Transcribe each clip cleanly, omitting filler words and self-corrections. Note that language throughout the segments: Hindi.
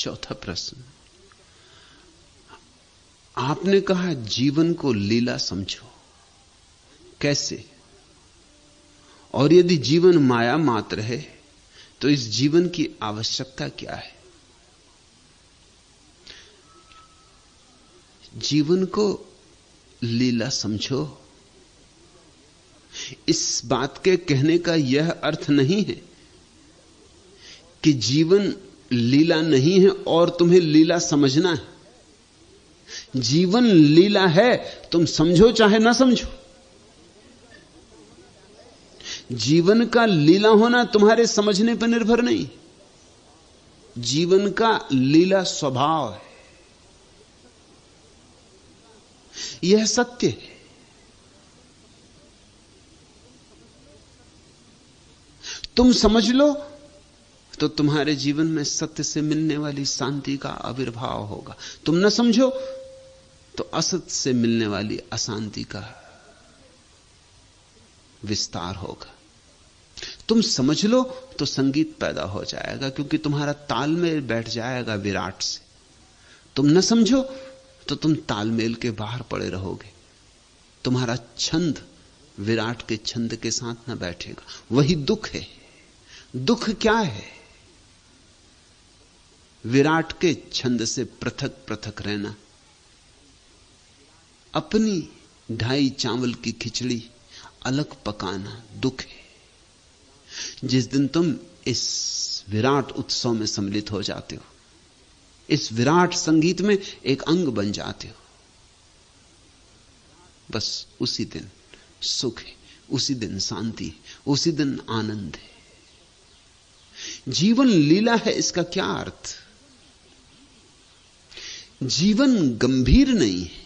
चौथा प्रश्न, आपने कहा जीवन को लीला समझो, कैसे? और यदि जीवन माया मात्र है तो इस जीवन की आवश्यकता क्या है? जीवन को लीला समझो, इस बात के कहने का यह अर्थ नहीं है कि जीवन लीला नहीं है और तुम्हें लीला समझना है। जीवन लीला है, तुम समझो चाहे ना समझो। जीवन का लीला होना तुम्हारे समझने पर निर्भर नहीं, जीवन का लीला स्वभाव है, यह सत्य है। तुम समझ लो तो तुम्हारे जीवन में सत्य से मिलने वाली शांति का आविर्भाव होगा। तुम न समझो तो असत्य से मिलने वाली अशांति का विस्तार होगा। तुम समझ लो तो संगीत पैदा हो जाएगा, क्योंकि तुम्हारा तालमेल बैठ जाएगा विराट से। तुम न समझो तो तुम तालमेल के बाहर पड़े रहोगे, तुम्हारा छंद विराट के छंद के साथ न बैठेगा। वही दुख है। दुख क्या है? विराट के छंद से पृथक पृथक रहना, अपनी ढाई चावल की खिचड़ी अलग पकाना दुख है। जिस दिन तुम इस विराट उत्सव में सम्मिलित हो जाते हो, इस विराट संगीत में एक अंग बन जाते हो, बस उसी दिन सुख है, उसी दिन शांति है, उसी दिन आनंद है। जीवन लीला है, इसका क्या अर्थ? जीवन गंभीर नहीं है।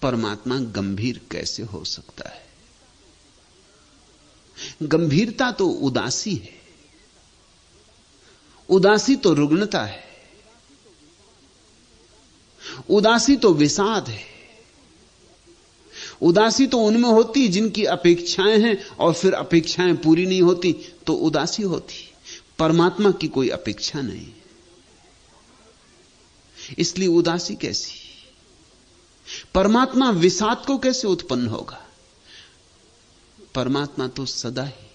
परमात्मा गंभीर कैसे हो सकता है? गंभीरता तो उदासी है, उदासी तो रुग्णता है, उदासी तो विषाद है। उदासी तो उनमें होती जिनकी अपेक्षाएं हैं और फिर अपेक्षाएं पूरी नहीं होती तो उदासी होती। परमात्मा की कोई अपेक्षा नहीं, इसलिए उदासी कैसी? परमात्मा विषाद को कैसे उत्पन्न होगा? परमात्मा तो सदा ही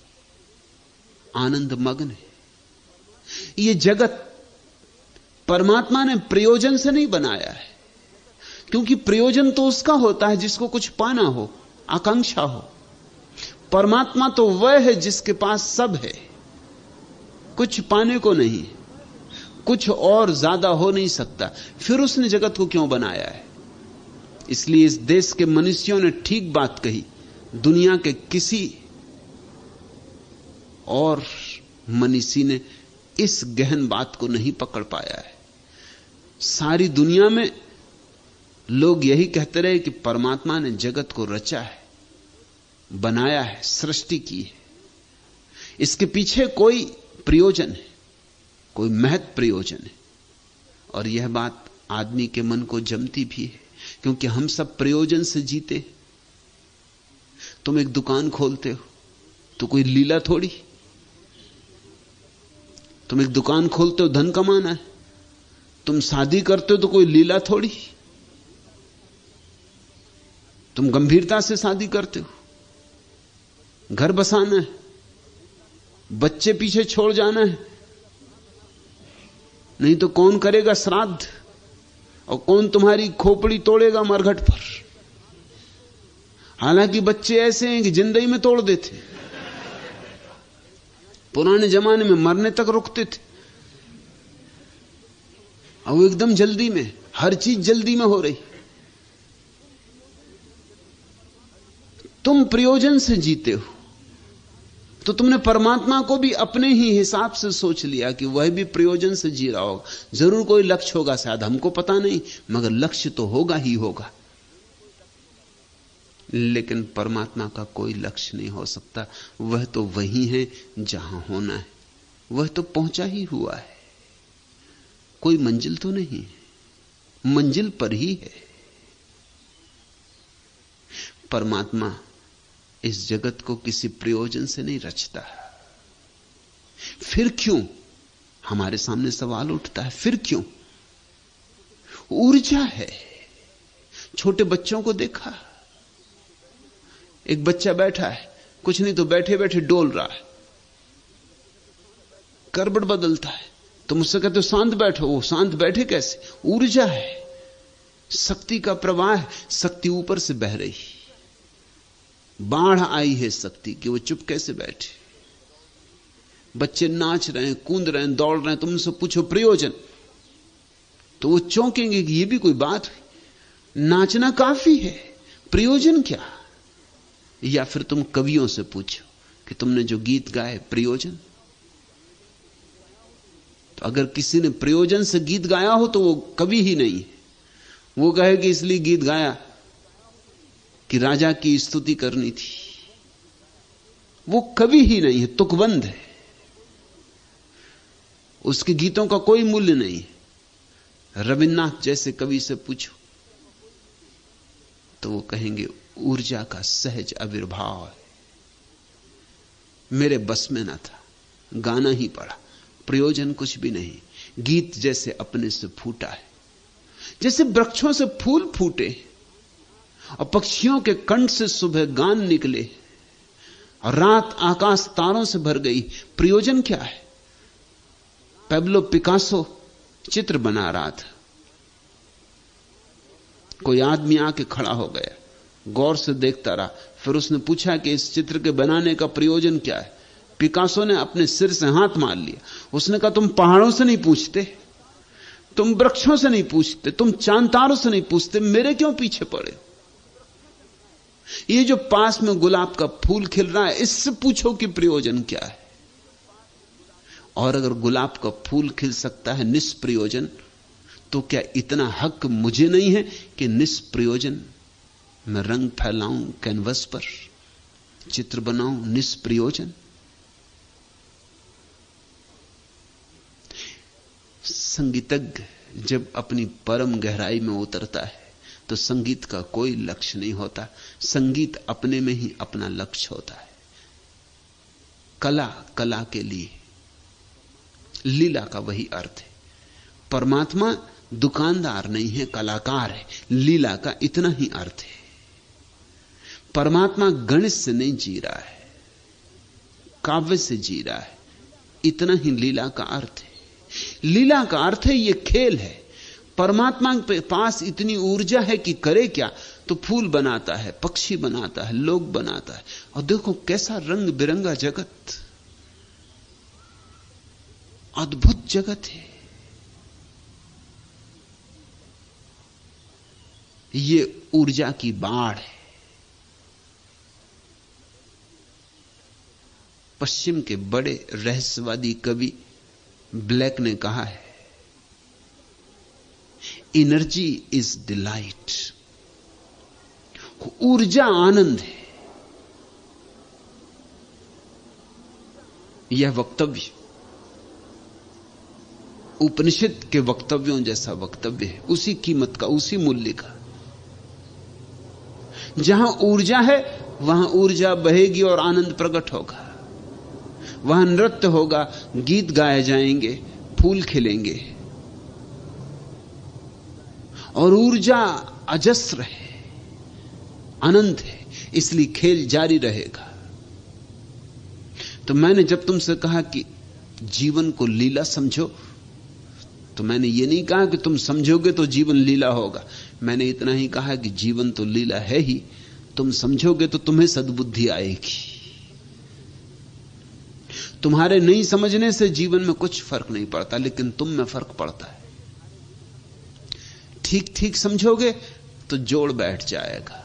आनंद मग्न है। यह जगत परमात्मा ने प्रयोजन से नहीं बनाया है, क्योंकि प्रयोजन तो उसका होता है जिसको कुछ पाना हो, आकांक्षा हो। परमात्मा तो वह है जिसके पास सब है, कुछ पाने को नहीं, कुछ और ज्यादा हो नहीं सकता। फिर उसने जगत को क्यों बनाया है? इसलिए इस देश के मनुष्यों ने ठीक बात कही, दुनिया के किसी और मनीषी ने इस गहन बात को नहीं पकड़ पाया है। सारी दुनिया में लोग यही कहते रहे कि परमात्मा ने जगत को रचा है, बनाया है, सृष्टि की है, इसके पीछे कोई प्रयोजन है, कोई महत् प्रयोजन है। और यह बात आदमी के मन को जमती भी है, क्योंकि हम सब प्रयोजन से जीते। तुम एक दुकान खोलते हो तो कोई लीला थोड़ी। तुम एक दुकान खोलते हो धन कमाना है, तुम शादी करते हो तो कोई लीला थोड़ी। तुम गंभीरता से शादी करते हो, घर बसाना है, बच्चे पीछे छोड़ जाना है, नहीं तो कौन करेगा श्राद्ध और कौन तुम्हारी खोपड़ी तोड़ेगा मरघट पर। हालांकि बच्चे ऐसे हैं कि जिंदगी में तोड़ देते, पुराने जमाने में मरने तक रुकते थे, और वो एकदम जल्दी में, हर चीज जल्दी में हो रही। तुम प्रयोजन से जीते हो तो तुमने परमात्मा को भी अपने ही हिसाब से सोच लिया कि वह भी प्रयोजन से जी रहा होगा। जरूर कोई लक्ष्य होगा, शायद हमको पता नहीं, मगर लक्ष्य तो होगा ही होगा। लेकिन परमात्मा का कोई लक्ष्य नहीं हो सकता। वह तो वही है जहां होना है, वह तो पहुंचा ही हुआ है। कोई मंजिल तो नहीं, मंजिल पर ही है। परमात्मा इस जगत को किसी प्रयोजन से नहीं रचता। फिर क्यों हमारे सामने सवाल उठता है, फिर क्यों? ऊर्जा है। छोटे बच्चों को देखा, एक बच्चा बैठा है, कुछ नहीं तो बैठे बैठे डोल रहा है, करवट बदलता है, तो मुझसे कहते हो शांत बैठो। वो शांत बैठे कैसे? ऊर्जा है, शक्ति का प्रवाह है, शक्ति ऊपर से बह रही, बाढ़ आई है शक्ति की, वो चुप कैसे बैठे? बच्चे नाच रहे हैं, कूद रहे हैं, दौड़ रहे हैं, तुम उनसे पूछो प्रयोजन, तो वो चौंकेंगे कि ये भी कोई बात हुई? नाचना काफी है, प्रयोजन क्या? या फिर तुम कवियों से पूछो कि तुमने जो गीत गाए प्रयोजन? तो अगर किसी ने प्रयोजन से गीत गाया हो तो वो कवि ही नहीं है। वो कहे कि इसलिए गीत गाया कि राजा की स्तुति करनी थी। वो कवि ही नहीं है, तुकबंद है, उसके गीतों का कोई मूल्य नहीं है। रविन्द्रनाथ जैसे कवि से पूछो तो वो कहेंगे ऊर्जा का सहज आविर्भाव है, मेरे बस में ना था, गाना ही पड़ा, प्रयोजन कुछ भी नहीं। गीत जैसे अपने से फूटा है, जैसे वृक्षों से फूल फूटे और पक्षियों के कंठ से सुबह गान निकले और रात आकाश तारों से भर गई। प्रयोजन क्या है? पैब्लो पिकासो चित्र बना रहा था, कोई आदमी आके खड़ा हो गया, गौर से देखता रहा, फिर उसने पूछा कि इस चित्र के बनाने का प्रयोजन क्या है? पिकासो ने अपने सिर से हाथ मार लिया। उसने कहा तुम पहाड़ों से नहीं पूछते, तुम वृक्षों से नहीं पूछते, तुम चांद तारों से नहीं पूछते, मेरे क्यों पीछे पड़े? ये जो पास में गुलाब का फूल खिल रहा है, इससे पूछो कि प्रयोजन क्या है। और अगर गुलाब का फूल खिल सकता है निष्प्रयोजन, तो क्या इतना हक मुझे नहीं है कि निष्प्रयोजन मैं रंग फैलाऊं कैनवस पर, चित्र बनाऊं निष्प्रयोजन? संगीतज्ञ जब अपनी परम गहराई में उतरता है तो संगीत का कोई लक्ष्य नहीं होता, संगीत अपने में ही अपना लक्ष्य होता है। कला कला के लिए, लीला का वही अर्थ है। परमात्मा दुकानदार नहीं है, कलाकार है। लीला का इतना ही अर्थ है। परमात्मा गणित से नहीं जी रहा है, काव्य से जी रहा है, इतना ही लीला का अर्थ है। लीला का अर्थ है, यह खेल है। परमात्मा के पास इतनी ऊर्जा है कि करे क्या? तो फूल बनाता है, पक्षी बनाता है, लोग बनाता है, और देखो कैसा रंग बिरंगा जगत, अद्भुत जगत है। ये ऊर्जा की बाढ़ है। पश्चिम के बड़े रहस्यवादी कवि ब्लैक ने कहा है, एनर्जी इज डिलाइट, ऊर्जा आनंद है। यह वक्तव्य उपनिषद के वक्तव्यों जैसा वक्तव्य है, उसी कीमत का, उसी मूल्य का। जहां ऊर्जा है वहां ऊर्जा बहेगी और आनंद प्रकट होगा, वहां नृत्य होगा, गीत गाए जाएंगे, फूल खिलेंगे, और ऊर्जा अजस्र है, अनंत है, इसलिए खेल जारी रहेगा। तो मैंने जब तुमसे कहा कि जीवन को लीला समझो, तो मैंने ये नहीं कहा कि तुम समझोगे तो जीवन लीला होगा। मैंने इतना ही कहा कि जीवन तो लीला है ही, तुम समझोगे तो तुम्हें सद्बुद्धि आएगी। तुम्हारे नहीं समझने से जीवन में कुछ फर्क नहीं पड़ता, लेकिन तुम में फर्क पड़ता है। ठीक ठीक समझोगे तो जोड़ बैठ जाएगा,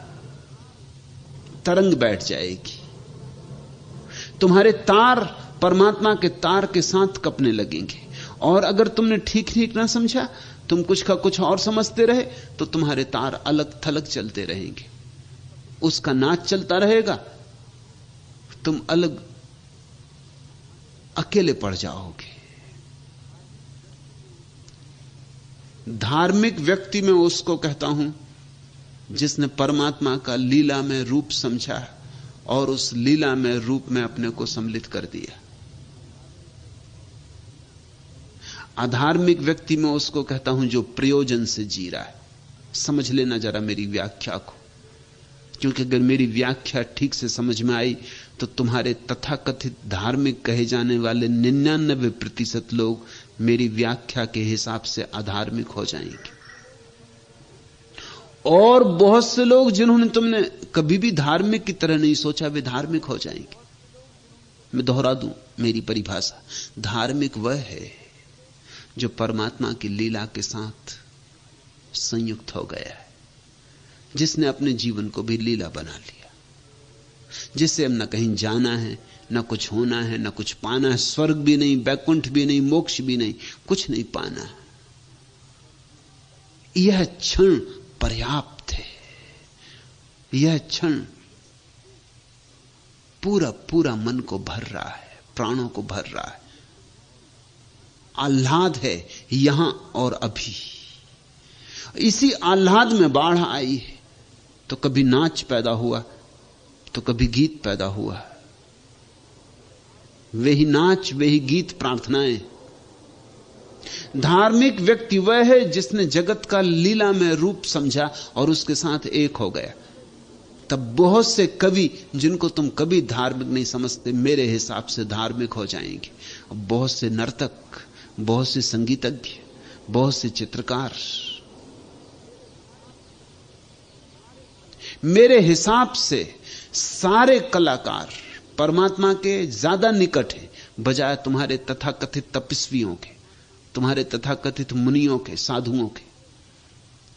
तरंग बैठ जाएगी, तुम्हारे तार परमात्मा के तार के साथ कपने लगेंगे। और अगर तुमने ठीक ठीक ना समझा, तुम कुछ का कुछ और समझते रहे, तो तुम्हारे तार अलग थलग चलते रहेंगे, उसका नाच चलता रहेगा, तुम अलग अकेले पड़ जाओगे। धार्मिक व्यक्ति में उसको कहता हूं जिसने परमात्मा का लीला में रूप समझा और उस लीला में रूप में अपने को सम्मिलित कर दिया। अधार्मिक व्यक्ति मैं उसको कहता हूं जो प्रयोजन से जी रहा है। समझ लेना जरा मेरी व्याख्या को, क्योंकि अगर मेरी व्याख्या ठीक से समझ में आई तो तुम्हारे तथाकथित धार्मिक कहे जाने वाले 99% लोग मेरी व्याख्या के हिसाब से अधार्मिक हो जाएंगे, और बहुत से लोग जिन्होंने तुमने कभी भी धार्मिक की तरह नहीं सोचा वे धार्मिक हो जाएंगे। मैं दोहरा दूं मेरी परिभाषा, धार्मिक वह है जो परमात्मा की लीला के साथ संयुक्त हो गया है, जिसने अपने जीवन को भी लीला बना लिया, जिससे अब न कहीं जाना है, न कुछ होना है, न कुछ पाना है, स्वर्ग भी नहीं, वैकुंठ भी नहीं, मोक्ष भी नहीं, कुछ नहीं पाना है। यह क्षण पर्याप्त है, यह क्षण पूरा पूरा मन को भर रहा है, प्राणों को भर रहा है, आह्लाद है यहां और अभी। इसी आह्लाद में बाढ़ आई है, तो कभी नाच पैदा हुआ, तो कभी गीत पैदा हुआ। वे ही नाच, वे ही गीत, प्रार्थनाएं। धार्मिक व्यक्ति वह है जिसने जगत का लीला में रूप समझा और उसके साथ एक हो गया। तब बहुत से कवि जिनको तुम कभी धार्मिक नहीं समझते मेरे हिसाब से धार्मिक हो जाएंगे। बहुत से नर्तक, बहुत से संगीतज्ञ, बहुत से चित्रकार मेरे हिसाब से सारे कलाकार परमात्मा के ज्यादा निकट हैं बजाय तुम्हारे तथाकथित तपस्वियों के, तुम्हारे तथाकथित मुनियों के, साधुओं के।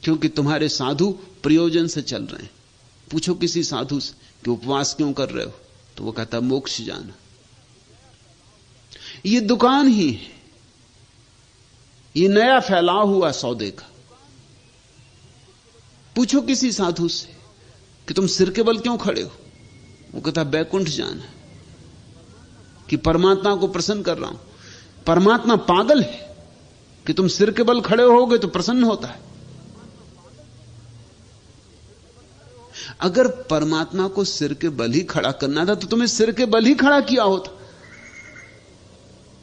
क्योंकि तुम्हारे साधु प्रयोजन से चल रहे हैं। पूछो किसी साधु से कि उपवास क्यों कर रहे हो, तो वो कहता मोक्ष जाना। ये दुकान ही है, ये नया फैलाव हुआ सौदे का। पूछो किसी साधु से कि तुम सिर के बल क्यों खड़े हो, वो कहता बैकुंठ जाना, कि परमात्मा को प्रसन्न कर रहा हूं। परमात्मा पागल है कि तुम सिर के बल खड़े होगे तो प्रसन्न होता है। अगर परमात्मा को सिर के बल ही खड़ा करना था तो तुम्हें सिर के बल ही खड़ा किया होता।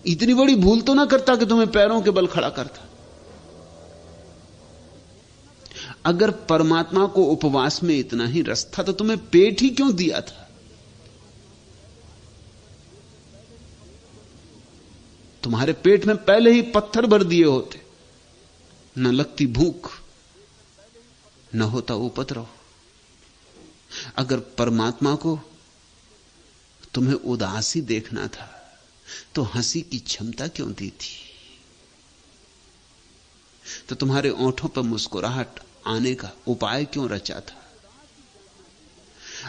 इतनी बड़ी भूल तो ना करता कि तुम्हें पैरों के बल खड़ा करता। अगर परमात्मा को उपवास में इतना ही रस था तो तुम्हें पेट ही क्यों दिया था? तुम्हारे पेट में पहले ही पत्थर भर दिए होते, न लगती भूख, न होता उपद्रव। अगर परमात्मा को तुम्हें उदासी देखना था तो हंसी की क्षमता क्यों दी थी? तो तुम्हारे ओंठों पर मुस्कुराहट आने का उपाय क्यों रचा था?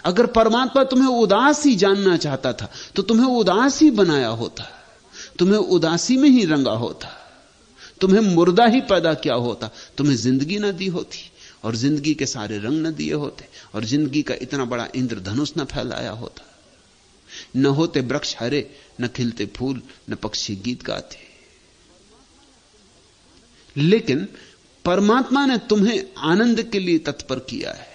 अगर परमात्मा तुम्हें उदास ही जानना चाहता था तो तुम्हें उदास ही बनाया होता, तुम्हें उदासी में ही रंगा होता, तुम्हें मुर्दा ही पैदा किया होता, तुम्हें जिंदगी ना दी होती और जिंदगी के सारे रंग न दिए होते और जिंदगी का इतना बड़ा इंद्रधनुष न फैलाया होता। न होते वृक्ष हरे, न खिलते फूल, न पक्षी गीत गाते। लेकिन परमात्मा ने तुम्हें आनंद के लिए तत्पर किया है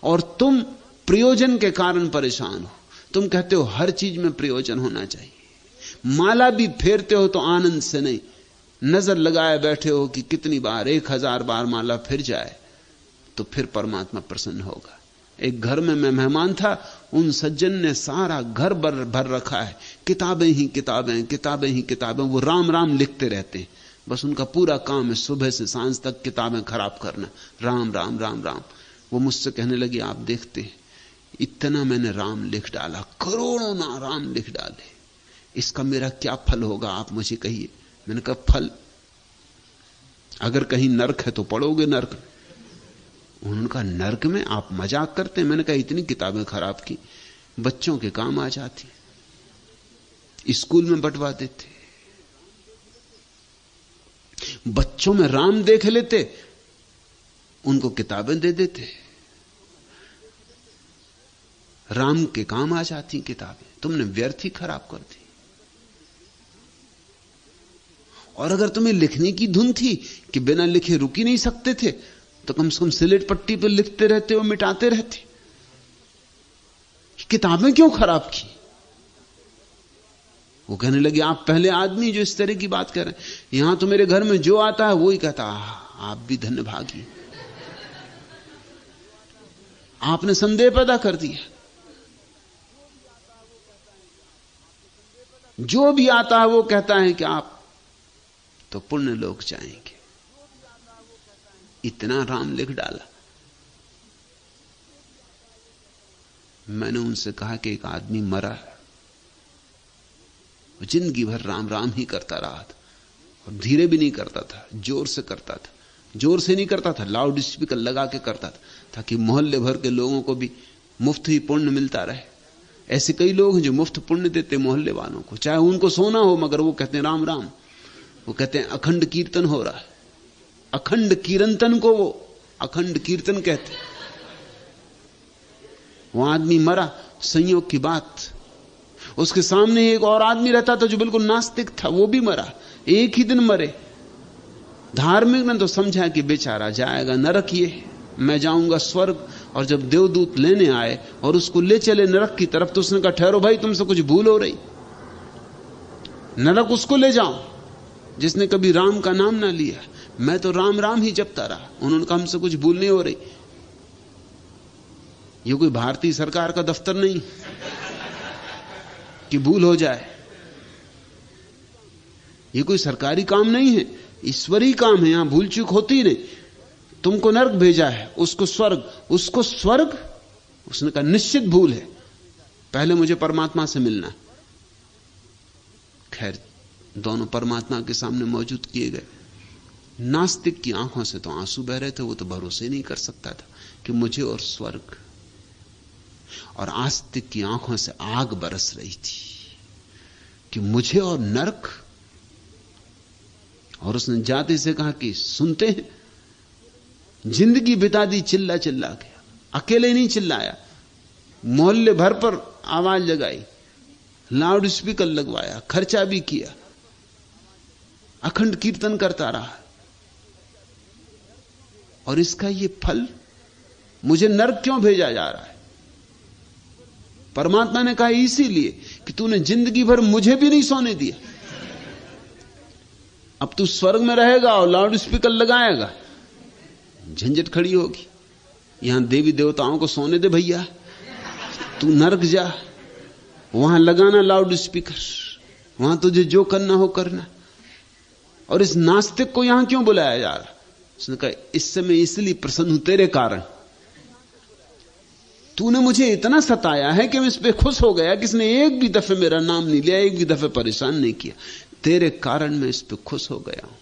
और तुम प्रयोजन के कारण परेशान हो। तुम कहते हो हर चीज में प्रयोजन होना चाहिए। माला भी फेरते हो तो आनंद से नहीं, नजर लगाए बैठे हो कि कितनी बार, 1000 बार माला फिर जाए तो फिर परमात्मा प्रसन्न होगा। एक घर में मैं मेहमान था, उन सज्जन ने सारा घर भर रखा है, किताबें ही किताबें, किताबें ही किताबें। वो राम राम लिखते रहते हैं, बस उनका पूरा काम है सुबह से सांझ तक किताबें खराब करना, राम राम राम राम। वो मुझसे कहने लगी, आप देखते हैं इतना मैंने राम लिख डाला, करोड़ों ना राम लिख डाले, इसका मेरा क्या फल होगा आप मुझे कहिए। मैंने कहा फल, अगर कहीं नरक है तो पढ़ोगे नरक। उन्होंने कहा नरक में आप मजाक करते हैं। मैंने कहा इतनी किताबें खराब की, बच्चों के काम आ जाती, स्कूल में बंटवा देते, बच्चों में राम देख लेते, उनको किताबें दे देते, राम के काम आ जाती किताबें। तुमने व्यर्थ ही खराब कर दी। और अगर तुम्हें लिखने की धुन थी कि बिना लिखे रुक ही नहीं सकते थे तो कम से कम सिलेट पट्टी पर लिखते रहते हो, मिटाते रहते। किताबें क्यों खराब की? वो कहने लगे आप पहले आदमी जो इस तरह की बात कर रहे हैं, यहां तो मेरे घर में जो आता है वो ही कहता आप भी धन्य भागी, आपने संदेह पैदा कर दिया। जो भी आता है वो कहता है कि आप तो पुण्य लोक जाएंगे। इतना राम लिख डाला। मैंने उनसे कहा कि एक आदमी मरा, जिंदगी भर राम राम ही करता रहा था और धीरे भी नहीं करता था, जोर से करता था। जोर से नहीं करता था, लाउड स्पीकर लगा के करता था, ताकि मोहल्ले भर के लोगों को भी मुफ्त ही पुण्य मिलता रहे। ऐसे कई लोग हैं जो मुफ्त पुण्य देते मोहल्ले वालों को, चाहे उनको सोना हो, मगर वो कहते हैं राम राम। वो कहते हैं अखंड कीर्तन हो रहा है। अखंड कीर्तन को वो अखंड कीर्तन कहते। वो आदमी मरा, संयोग की बात, उसके सामने एक और आदमी रहता था जो बिल्कुल नास्तिक था, वो भी मरा, एक ही दिन मरे। धार्मिक ने तो समझा कि बेचारा जाएगा नरक, ये मैं जाऊंगा स्वर्ग। और जब देवदूत लेने आए और उसको ले चले नरक की तरफ, तो उसने कहा ठहरो भाई, तुमसे कुछ भूल हो रही, नरक उसको ले जाओ जिसने कभी राम का नाम ना लिया, मैं तो राम राम ही जपता रहा। उन्होंने कहा हमसे कुछ भूल नहीं हो रही, ये कोई भारतीय सरकार का दफ्तर नहीं कि भूल हो जाए, ये कोई सरकारी काम नहीं है, ईश्वरी काम है, यहां भूल चूक होती नहीं। तुमको नरक भेजा है, उसको स्वर्ग, उसको स्वर्ग। उसने कहा निश्चित भूल है, पहले मुझे परमात्मा से मिलना। खैर दोनों परमात्मा के सामने मौजूद किए गए। नास्तिक की आंखों से तो आंसू बह रहे थे, वो तो भरोसे नहीं कर सकता था कि मुझे और स्वर्ग, और आस्तिक की आंखों से आग बरस रही थी कि मुझे और नरक। और उसने जाते से कहा कि सुनते हैं, जिंदगी बिता दी चिल्ला चिल्ला के, अकेले नहीं चिल्लाया, मोहल्ले भर पर आवाज लगाई, लाउड स्पीकर लगवाया, खर्चा भी किया, अखंड कीर्तन करता रहा। और इसका ये फल, मुझे नरक क्यों भेजा जा रहा है? परमात्मा ने कहा इसीलिए कि तूने जिंदगी भर मुझे भी नहीं सोने दिया, अब तू स्वर्ग में रहेगा और लाउड स्पीकर लगाएगा, झंझट खड़ी होगी। यहां देवी देवताओं को सोने दे भैया, तू नरक जा, वहां लगाना लाउड स्पीकर, वहां तुझे जो करना हो करना। और इस नास्तिक को यहां क्यों बुलाया जा रहा? उसने कहा इससे मैं इसलिए प्रसन्न हूं तेरे कारण, तूने मुझे इतना सताया है कि मैं इस पे खुश हो गया कि इसने एक भी दफे मेरा नाम नहीं लिया, एक भी दफे परेशान नहीं किया, तेरे कारण मैं इस पे खुश हो गया हूं।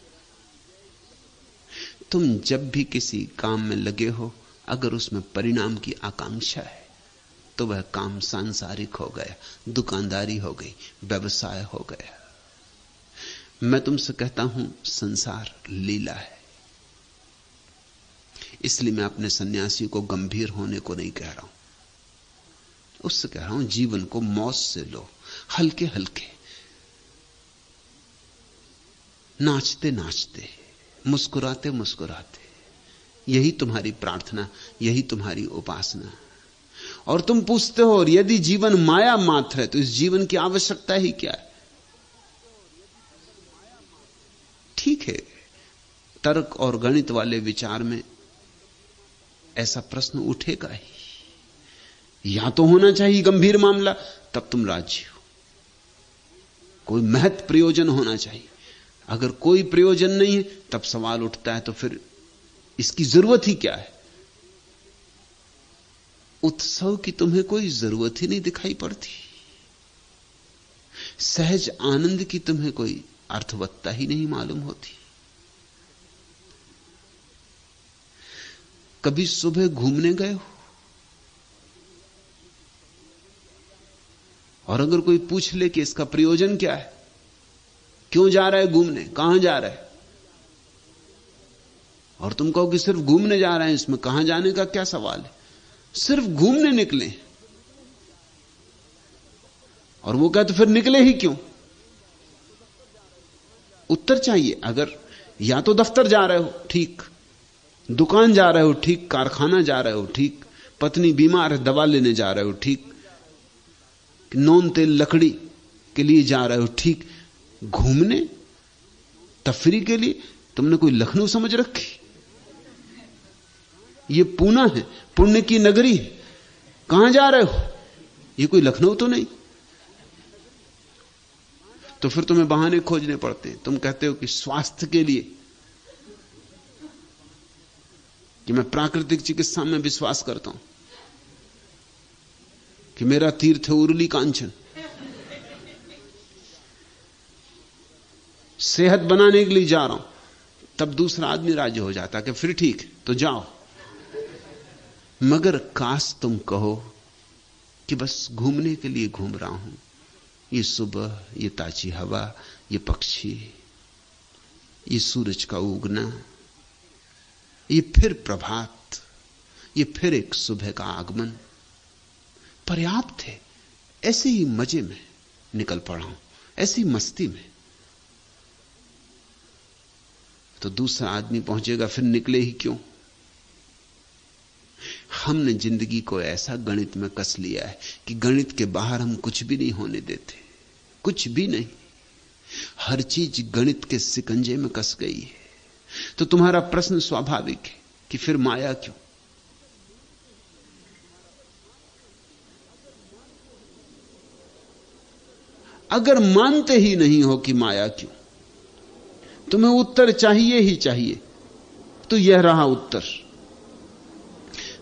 तुम जब भी किसी काम में लगे हो, अगर उसमें परिणाम की आकांक्षा है तो वह काम सांसारिक हो गया, दुकानदारी हो गई, व्यवसाय हो गया। मैं तुमसे कहता हूं संसार लीला है, इसलिए मैं अपने सन्यासी को गंभीर होने को नहीं कह रहा हूं, उससे कह रहा हूं जीवन को मौज से लो, हल्के हल्के, नाचते नाचते, मुस्कुराते मुस्कुराते। यही तुम्हारी प्रार्थना, यही तुम्हारी उपासना। और तुम पूछते हो और यदि जीवन माया मात्र है तो इस जीवन की आवश्यकता ही क्या है? ठीक है, तर्क और गणित वाले विचार में ऐसा प्रश्न उठेगा ही, या तो होना चाहिए गंभीर मामला, तब तुम राजी हो, कोई महत्व प्रयोजन होना चाहिए। अगर कोई प्रयोजन नहीं है तब सवाल उठता है तो फिर इसकी जरूरत ही क्या है? उत्सव की तुम्हें कोई जरूरत ही नहीं दिखाई पड़ती, सहज आनंद की तुम्हें कोई अर्थवत्ता ही नहीं मालूम होती। कभी सुबह घूमने गए हो और अगर कोई पूछ ले कि इसका प्रयोजन क्या है, क्यों जा रहा है घूमने, कहां जा रहा है, और तुम कहो कि सिर्फ घूमने जा रहे हैं, इसमें कहां जाने का क्या सवाल है, सिर्फ घूमने निकले, और वो कहते फिर निकले ही क्यों? उत्तर चाहिए। अगर या तो दफ्तर जा रहे हो, ठीक, दुकान जा रहे हो, ठीक, कारखाना जा रहे हो, ठीक, पत्नी बीमार है दवा लेने जा रहे हो, ठीक, नॉन तेल लकड़ी के लिए जा रहे हो, ठीक। घूमने तफरी के लिए तुमने कोई लखनऊ समझ रखी? ये पूना है, पुण्य की नगरी है। कहां जा रहे हो? ये कोई लखनऊ तो नहीं। तो फिर तुम्हें बहाने खोजने पड़ते हैं। तुम कहते हो कि स्वास्थ्य के लिए, कि मैं प्राकृतिक चिकित्सा में विश्वास करता हूं, कि मेरा तीर्थ है उर्ली कांचन, सेहत बनाने के लिए जा रहा हूं। तब दूसरा आदमी राजी हो जाता कि फिर ठीक तो जाओ। मगर काश तुम कहो कि बस घूमने के लिए घूम रहा हूं, ये सुबह, ये ताजी हवा, ये पक्षी, ये सूरज का उगना, ये फिर प्रभात, ये फिर एक सुबह का आगमन पर्याप्त है। ऐसे ही मजे में निकल पड़ा हूं, ऐसी मस्ती में। तो दूसरा आदमी पहुंचेगा फिर निकले ही क्यों? हमने जिंदगी को ऐसा गणित में कस लिया है कि गणित के बाहर हम कुछ भी नहीं होने देते, कुछ भी नहीं। हर चीज गणित के सिकंजे में कस गई है। तो तुम्हारा प्रश्न स्वाभाविक है कि फिर माया क्यों? अगर मानते ही नहीं हो कि माया क्यों, तुम्हें उत्तर चाहिए ही चाहिए, तो यह रहा उत्तर।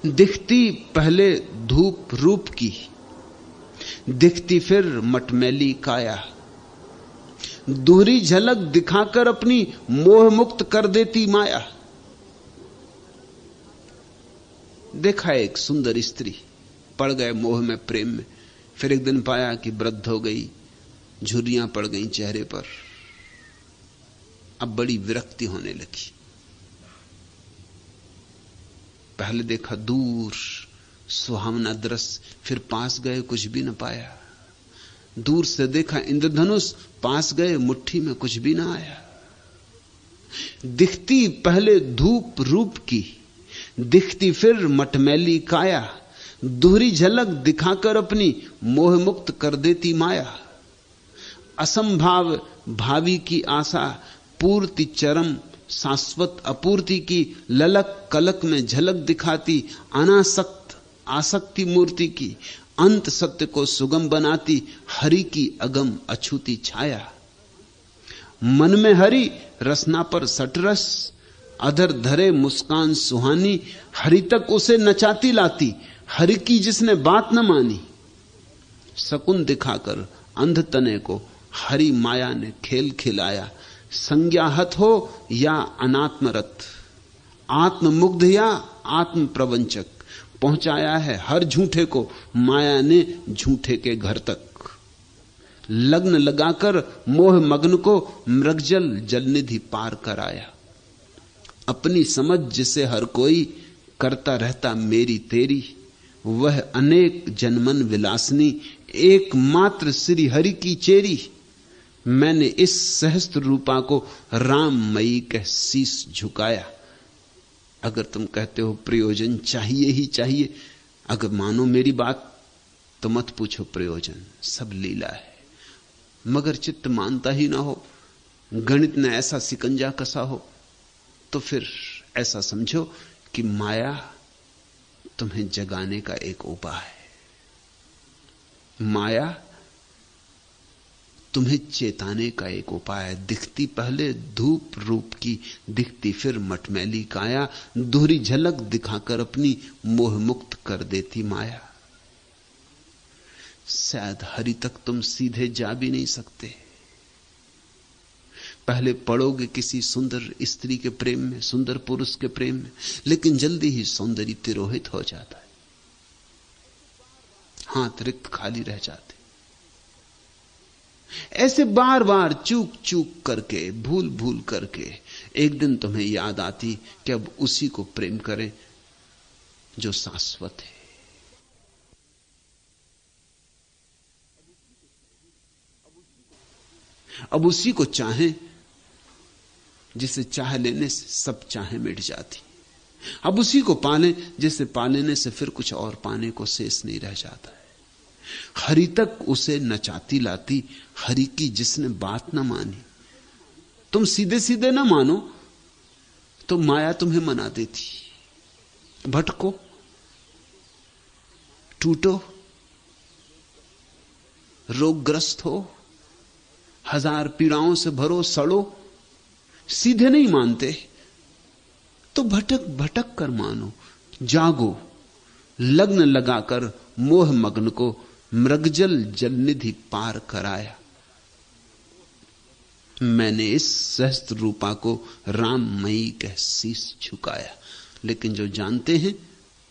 दिखती पहले धूप रूप की, दिखती फिर मटमैली काया, दूरी झलक दिखाकर अपनी मोह मुक्त कर देती माया। देखा एक सुंदर स्त्री, पड़ गए मोह में, प्रेम में। फिर एक दिन पाया कि वृद्ध हो गई, झुर्रियां पड़ गई चेहरे पर। अब बड़ी विरक्ति होने लगी। पहले देखा दूर सुहावना दृश्य, फिर पास गए कुछ भी न पाया। दूर से देखा इंद्रधनुष, पास गए मुट्ठी में कुछ भी ना आया। दिखती पहले धूप रूप की, दिखती फिर मटमैली काया, दोहरी झलक दिखाकर अपनी मोह मुक्त कर देती माया। असंभाव भावी की आशा, पूर्ति चरम शाश्वत अपूर्ति की ललक कलक में झलक दिखाती, अनासक्त आसक्ति मूर्ति की, अंत सत्य को सुगम बनाती, हरि की अगम अछूती छाया। मन में हरि रसना पर सटरस, अधर धरे मुस्कान सुहानी, हरि तक उसे नचाती लाती, हरि की जिसने बात न मानी। शकुन दिखाकर अंध तने को हरि माया ने खेल खिलाया, संज्ञाहत हो या अनात्मरत, आत्ममुग्ध या आत्म प्रवंचक, पहुंचाया है हर झूठे को माया ने झूठे के घर तक। लग्न लगाकर मोह मग्न को मृगजल जलनिधि पार कराया। अपनी समझ जिसे हर कोई करता रहता मेरी तेरी, वह अनेक जन्मन विलासनी, एकमात्र श्री हरि की चेरी। मैंने इस सहस्त्र रूपा को राममयी कह शीस झुकाया। अगर तुम कहते हो प्रयोजन चाहिए ही चाहिए, अगर मानो मेरी बात तो मत पूछो प्रयोजन, सब लीला है। मगर चित्त मानता ही ना हो, गणित ने ऐसा सिकंजा कसा हो, तो फिर ऐसा समझो कि माया तुम्हें जगाने का एक उपाय है। माया तुम्हें चेताने का एक उपाय है। दिखती पहले धूप रूप की, दिखती फिर मटमैली काया, दोहरी झलक दिखाकर अपनी मोह मुक्त कर देती माया। शायद हरि तक तुम सीधे जा भी नहीं सकते। पहले पड़ोगे किसी सुंदर स्त्री के प्रेम में, सुंदर पुरुष के प्रेम में, लेकिन जल्दी ही सौंदर्य तिरोहित हो जाता है, हाथ रिक्त खाली रह जाते। ऐसे बार बार चूक चूक करके, भूल भूल करके एक दिन तुम्हें याद आती कि अब उसी को प्रेम करें जो शाश्वत है। अब उसी को चाहें जिसे चाह लेने से सब चाहें मिट जाती। अब उसी को पालें जिसे पा लेने से फिर कुछ और पाने को शेष नहीं रह जाता है। हरि तक उसे नचाती लाती, हरि की जिसने बात ना मानी। तुम सीधे सीधे ना मानो तो माया तुम्हें मना देती। भटको, टूटो, रोगग्रस्त हो, हजार पीड़ाओं से भरो, सड़ो, सीधे नहीं मानते तो भटक भटक कर मानो। जागो, लग्न लगाकर मोह मग्न को मृगजल जलनिधि पार कराया। मैंने इस सहस्त्र रूपा को राममयी कह शीश झुकाया। लेकिन जो जानते हैं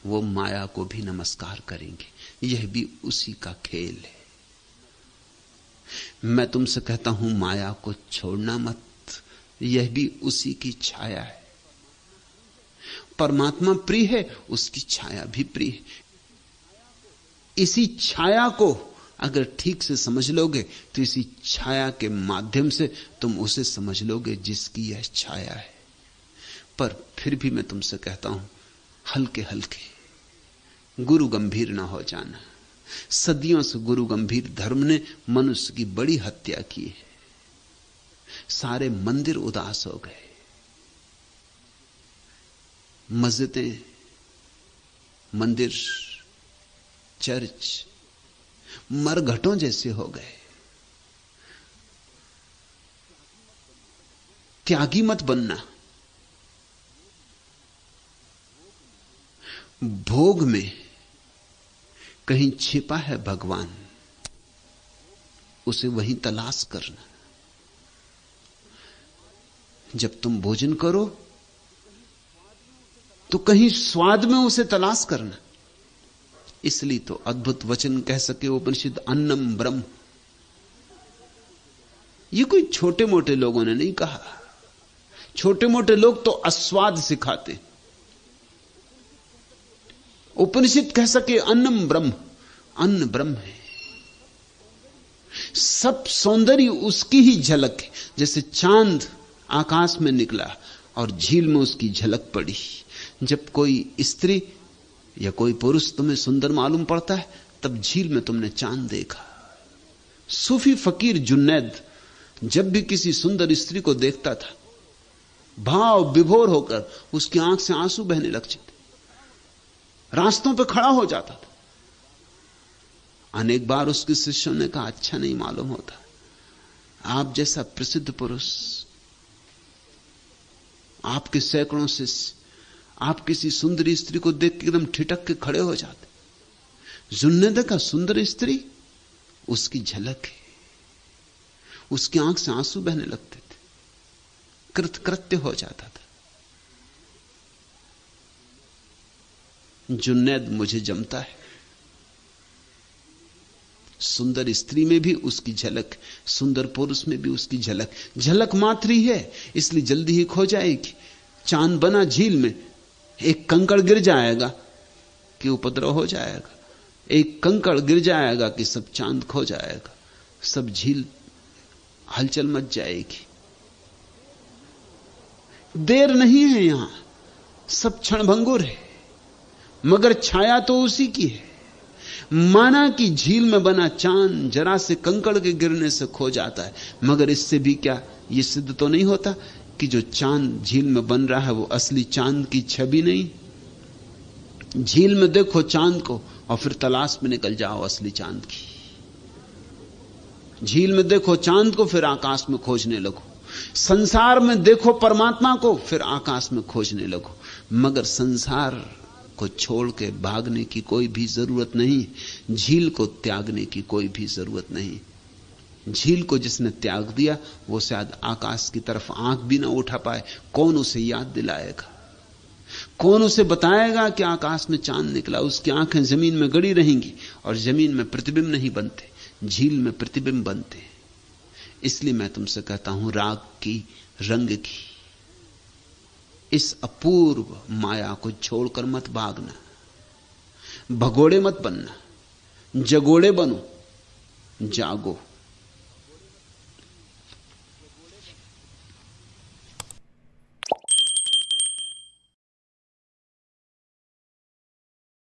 वो माया को भी नमस्कार करेंगे। यह भी उसी का खेल है। मैं तुमसे कहता हूं माया को छोड़ना मत, यह भी उसी की छाया है। परमात्मा प्रिय है, उसकी छाया भी प्रिय है। इसी छाया को अगर ठीक से समझ लोगे तो इसी छाया के माध्यम से तुम उसे समझ लोगे जिसकी यह छाया है। पर फिर भी मैं तुमसे कहता हूं, हल्के हल्के, गुरु गंभीर ना हो जाना। सदियों से गुरु गंभीर धर्म ने मनुष्य की बड़ी हत्या की है। सारे मंदिर उदास हो गए, मस्जिदें, मंदिर, चर्च मरघटों जैसे हो गए। त्यागी मत बनना। भोग में कहीं छिपा है भगवान, उसे वहीं तलाश करना। जब तुम भोजन करो तो कहीं स्वाद में उसे तलाश करना। इसलिए तो अद्भुत वचन कह सके उपनिषद, अन्नम ब्रह्म। ये कोई छोटे मोटे लोगों ने नहीं कहा। छोटे मोटे लोग तो अस्वाद सिखाते। उपनिषद कह सके अन्नम ब्रह्म, अन्न ब्रह्म है। सब सौंदर्य उसकी ही झलक है। जैसे चांद आकाश में निकला और झील में उसकी झलक पड़ी। जब कोई स्त्री या कोई पुरुष तुम्हें सुंदर मालूम पड़ता है तब झील में तुमने चांद देखा। सूफी फकीर जुन्नैद जब भी किसी सुंदर स्त्री को देखता था, भाव विभोर होकर उसकी आंख से आंसू बहने लग जाते, रास्तों पे खड़ा हो जाता था। अनेक बार उसके शिष्यों ने कहा, अच्छा नहीं मालूम होता, आप जैसा प्रसिद्ध पुरुष, आपके सैकड़ों शिष्य, आप किसी सुंदर स्त्री को देख के एकदम ठिठक के खड़े हो जाते। जुन्नैद का सुंदर स्त्री उसकी झलक है, उसकी आंख से आंसू बहने लगते थे, कृतकृत्य हो जाता था। जुन्नैद मुझे जमता है। सुंदर स्त्री में भी उसकी झलक, सुंदर पुरुष में भी उसकी झलक। झलक मात्र ही है, इसलिए जल्दी ही खो जाएगी। चांद बना झील में, एक कंकड़ गिर जाएगा कि उपद्रव हो जाएगा, एक कंकड़ गिर जाएगा कि सब चांद खो जाएगा, सब झील हलचल मच जाएगी। देर नहीं है यहां, सब क्षणभंगुर है, मगर छाया तो उसी की है। माना कि झील में बना चांद जरा से कंकड़ के गिरने से खो जाता है, मगर इससे भी क्या यह सिद्ध तो नहीं होता कि जो चांद झील में बन रहा है वो असली चांद की छवि नहीं। झील में देखो चांद को और फिर तलाश में निकल जाओ असली चांद की। झील में देखो चांद को, फिर आकाश में खोजने लगो। संसार में देखो परमात्मा को, फिर आकाश में खोजने लगो। मगर संसार को छोड़ के भागने की कोई भी जरूरत नहीं, झील को त्यागने की कोई भी जरूरत नहीं। झील को जिसने त्याग दिया वो शायद आकाश की तरफ आंख भी ना उठा पाए। कौन उसे याद दिलाएगा, कौन उसे बताएगा कि आकाश में चांद निकला? उसकी आंखें जमीन में गड़ी रहेंगी और जमीन में प्रतिबिंब नहीं बनते, झील में प्रतिबिंब बनते। इसलिए मैं तुमसे कहता हूं, राग की, रंग की इस अपूर्व माया को छोड़कर मत भागना। भगोड़े मत बनना, जगोड़े बनो, जागो।